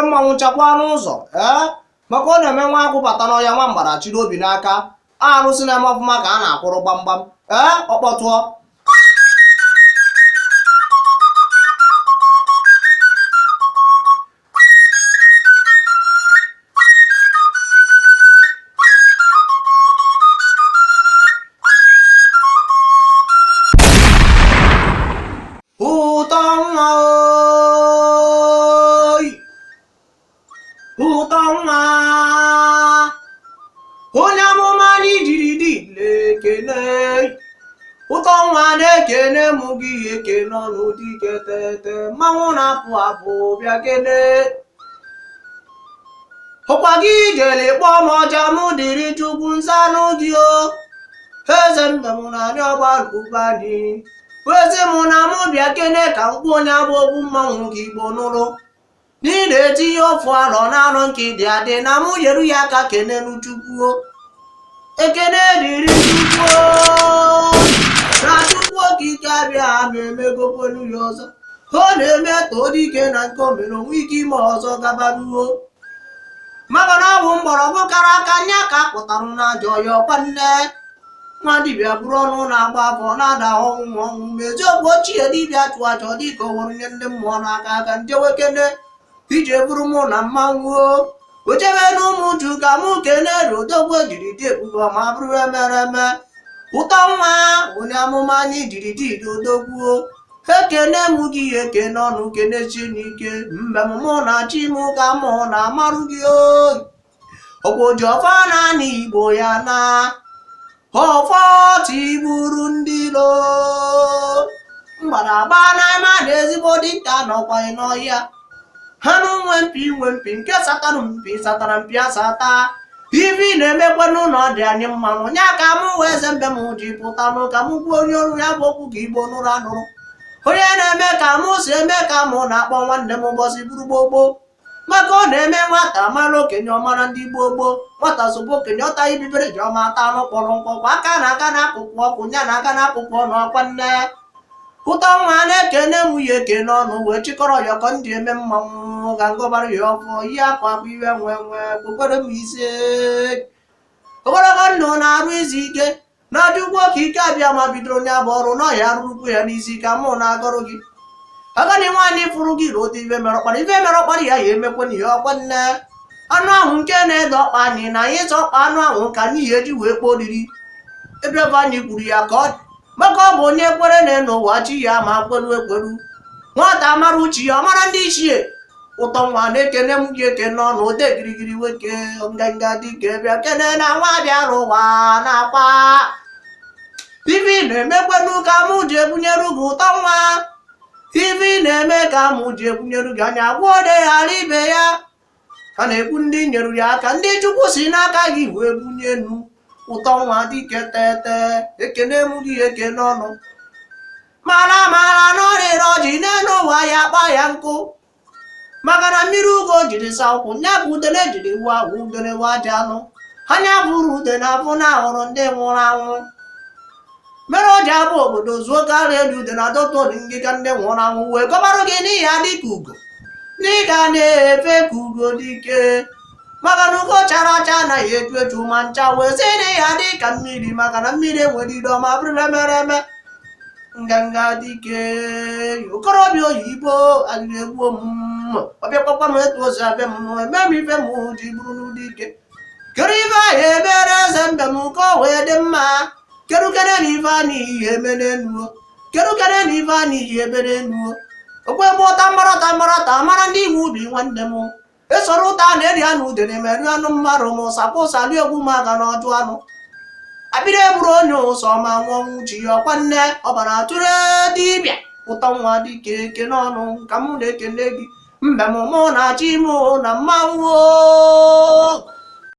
mmanwụ chakwa n'ụzọ maka ọ na-eme nwa agwụ bata n'ọhịa nwa mgbada chiri obi n'aka arụsị na-eme ọfụma ka a na-akwụrụ gbamgbam ọkpọtụọ ụtọ nwa onye amụma anyị jiri dị lekene ụtọ nwa na-ekene mụ gị ekene ọnụ dike tete mmanwụ na-apụ apụ bịa kene ọkwa gị jere kpọọ m ọja mụ dịrị chukwu nzanụ gị o eze mbe mụ na anyị ọgbalụbani eze mụ na mụ bịa kene ka mkpu onye abụ okwu mmanwụ gị igbo nụrụ n'ile etinye ofu arọ na-anọ nke dị adị na mụ yeru ya aka kenelu chukwu ekene dịrị chukwu na chukwu okike abịa ma emegokwenu ya ọzọ ọ na-eme too dike na nke omere onwe ike ime ọzọ gabaruo maka na ọ bụ mgbọrọgwụ kara aka nya ka pụtara na ajọ ya ọkwa nne nwa dibịa bụrụ ọnụ na-agba afọ na-ada ọnwụ ọnwụ ma eziokwu ochie dibịa chụ aja dịka o nwere nye ndị mmụọ n'aka aka njewekene ije bụrụ mụ na mmanwụ ochebe na ụmụ uju ka mụ kene rodogbo jiri dị ebube ma bụrụ emere eme ụtọ nwa onye amụma anyị jiri dị odogwu ekene mụ gị ekene ọnụ kene chi n'ike mgbe mụ na chi mụ ka mụ na amarụ gị ọkwa oji ọfọ naanị igbo ya na ọfọ tigburu ndị ilo mgbadagba na-eme na ezigbo dịka nọkwa n'ọhịa ha na nwe mpi nke satara mpi asata ivi na-emekwa n'ụlọ dị anyị mmanụ nya ka mụ wee eze mbe m ji pụta nụ ka mụ gbuo onye ọrụ ya bụ okwu ka igbo nụrụ anụrụ onye na-eme ka mụ si eme ka mụ na-akpọ nwanne m ụbọchị buru gbogbo maka ọ na-eme nwata mara okenye ọmara ndị gbogbo nwata sobo okenye ọta ibibere ji ọma ata anụ kpọrọ mkpọkwa aka na aka n'akụkụ ọkụ nya na aka n'akụkụ ọnụ ọkwa nne ụtọ nwa na-ekene mụ ya ekene ọnụ wee chịkọrọ ya ka ndị eme mmanwụ ga ngọbara ya ọfọ ihe akwa akwa iwe nwe kwekwere m ise ogologo ndụ na-arụ izu ike na ajụgwọ ka ike abịa ma bidoro onye abụ ọrụ na ọhịa arụrụkwu ya n'isi ka mụ na-agọrọ gị agadi nwaanyị fụrụ gị rote ife mere ọkpara ya ya emekwana ihe ọkwa nne anụ ahụ nke na-ede ọkpa anyị na anyị ịta ọkpa anụ ahụ ka anyị ya eji wee kpọọ oriri ebe ebe anyị kwuru ya ka ọ dị maka ọ bụ onye kwere na n'ụwa chi ya ma kweru ekweru nwata mara uchi ya ọ mara ndị ichie ụtọ nwa na-ekene m gị ekene ọnụ ode girigiri nwoke nganga dịka bịa kene na nwa bịara ụwa na-akwa ivi na-emekwenu ka mụ ji ebunyere gị ụtọ nwa ivi na-eme ka mụ ji ebunyere gị anya gwa ode ghara ibe ya ha na-ekwu ndị nyeru ya aka ndị chukwu si n'aka gị wee bunyenu ụtọ nwa dịka tete ekene m gị ekene ọnụ mara n'ọrịrị ọjị n'elu ụwa ya kpa ya nkụ maka na mmiri ugo jiri sa ụkwụ nya bụ udene jiri wa udene waji anụ anya bụrụ udene afụ na ahụrụ ndị nwụrụ anwụ mere o ji abụ obodo zuo karịa elu udene adọta ngịga ndị nwụrụ anwụ wee gọbarụ gị n'ihi ya dịka ugo n'ịga na-efe ka ugo dike maka na ugo chara acha anaghị eju eju ma ncha wee si na ya dị ka mmiri maka na mmiri enwere ide ọma bụrụ mere eme nganga dike okorobịa oyibo adịrị egbuo m ọbịakpakwa m etu ozi abịa m eme m ife m ji bụrụ n'ụdị ike kedu ife anyị ebere eze mbe m ka o wee dị mma kedu kene na ife anyị ihe emere enuo kedu kene na ife anyị ihe ebere enuo okwe gbe ụta mmarata mara ndị iwu ubi nwanne m esoro ụta na-eri anụ udene meri anụ mmadụ m sapụ ụsali egwu m aga n'ọdụ anụ abịrị eburu onye ụsọ ma nwụọ nwuchi ya ọkwa nne ọbara tụrụ dibịa ụtọ nwa dịka ekene ọnụ ka m na-ekene gị mbe m mụ na chi mụ na mmanwụ